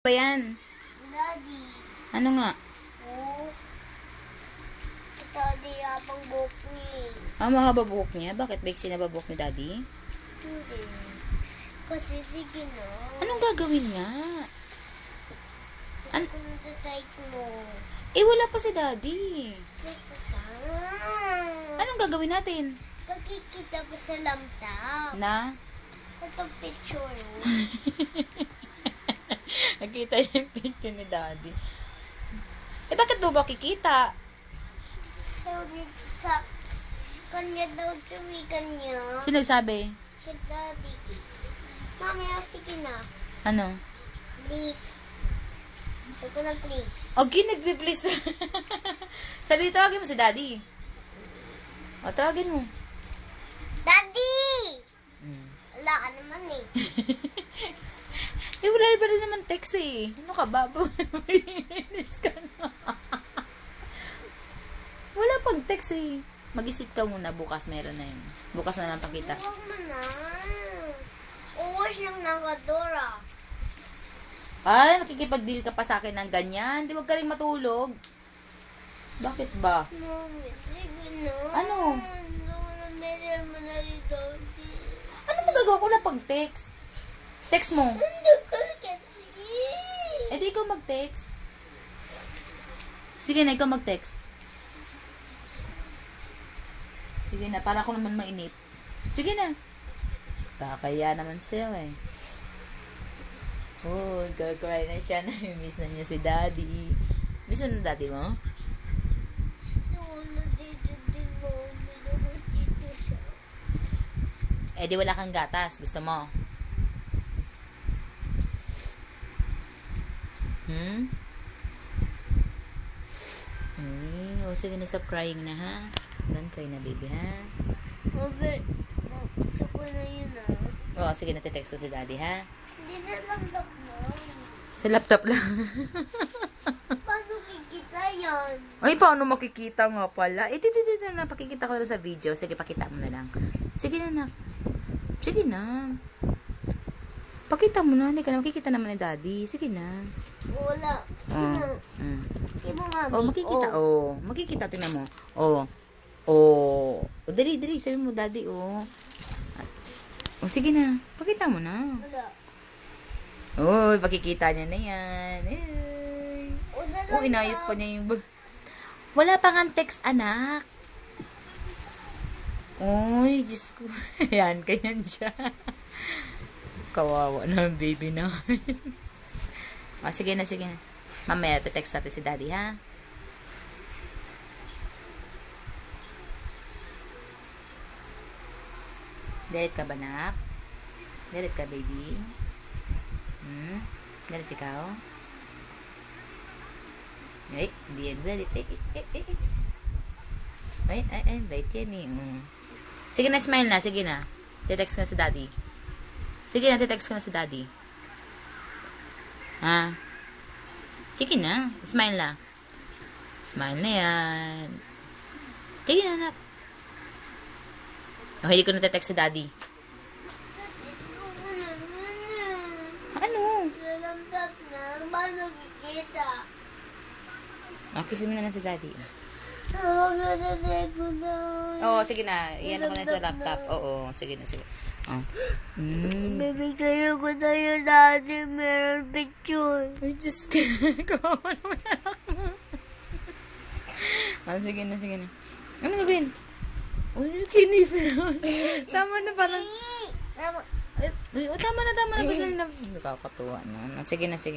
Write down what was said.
ba yan? Daddy. Ano nga? Oh. Si Daddy habang buhok niya. Ah, mahaba buhok niya? Bakit ba sinaba buhok ni Daddy? Hindi. Kasi sige na. Anong gagawin nga? Ano kung natatight mo? Eh, wala pa si Daddy. Ah. Anong gagawin natin? Pagkikita ko sa laptop. Na? Ito picture. Nakita niya yung picture ni Daddy. Eh, bakit mo ba kikita? Sabi sa kanya daw tuwigan niya. Sino nagsabi? Si Daddy. Mami, sige na. Ano? Please. Sabi ko na please. Okay, nagbe-please. Sabi, tawagin mo si Daddy. O, tawagin mo. Daddy! Mm. Wala ka naman eh. Eh, wala pa rin naman text eh. Ano ka ba? Inis ka na. Wala pang text eh. Mag-isip ka muna. Bukas meron na yun. Bukas na lang pakita. Huwag mo na. Uwas lang ng kadora. Ay, nakikipag-deal ka pa sa akin ng ganyan. Di wag ka rin matulog. Bakit ba? Mami, sige na. Ano? Meron mo na dito. Ano magagawa ko na pang text? Text mo. Hindi ko kasi. Eh, di ikaw mag-text. Sige na, ikaw mag-text. Sige na, para ako naman mainip. Sige na. Kakaya naman sa'yo eh. Oh, gagawin na siya. Miss na niya si Daddy. Miss na Daddy mo? Doon na dito din mo. May dito siya. Eh, di wala kang gatas. Gusto mo? Oh, sige na, stop crying na, ha? Don't cry na, baby, ha? Mami, gusto ko na yun ah. Oh, sige na, text ko si Daddy, ha? Hindi na lang daw mo. Sa laptop lang. Paano kikita yan? Ay, paano makikita nga pala? Eh, dito na, pakikita ko na sa video. Sige, pakita mo na lang. Sige na, nak. Sige na. Pakita mo na. Hindi ka na makikita naman ni Daddy. Sige na. Wala. Sige mo, mami. Oh, makikita. Oh, makikita. Tingnan mo. Oh. Oh. Oh, dali. Sabi mo, Daddy, oh. Oh, sige na. Pakita mo na. Wala. Oh, pakikita niya na yan. Hey. Oh, inayos pa niya yung wala pa nga text, anak. Uy, Diyos ko. Ayan, ganyan siya. Kawawa na ang baby namin. Oh, sige na. Mamaya, text natin si Daddy, ha? Delete ka ba, nak? Delete ka, baby? Delete ikaw? Ay, hindi yan delete. Ay, delete yan eh. Sige na, smile na. Sige na. Text ko na si Daddy. Sige na, text ko na si Daddy. Ha? Sige na. Smile na. Smile na yan. Sige na, anak. Oh, hindi ko na text si Daddy. Ano? Nalamtap na. Paano kikita? Oh, kissin mo na si Daddy. Huwag na sa cellphone na. Oo, sige na. Iyan ako na sa laptop. Oo, sige na. Oh. Bibigay ko na yun dati. Meron picture. Ay, Diyos ka. Kawawa naman anak mo. Oh, sige na. Ano gagawin? Uy, kinis na naman. Tama na parang. Tama na. Gusto na. Nakakatuwa na. Sige na.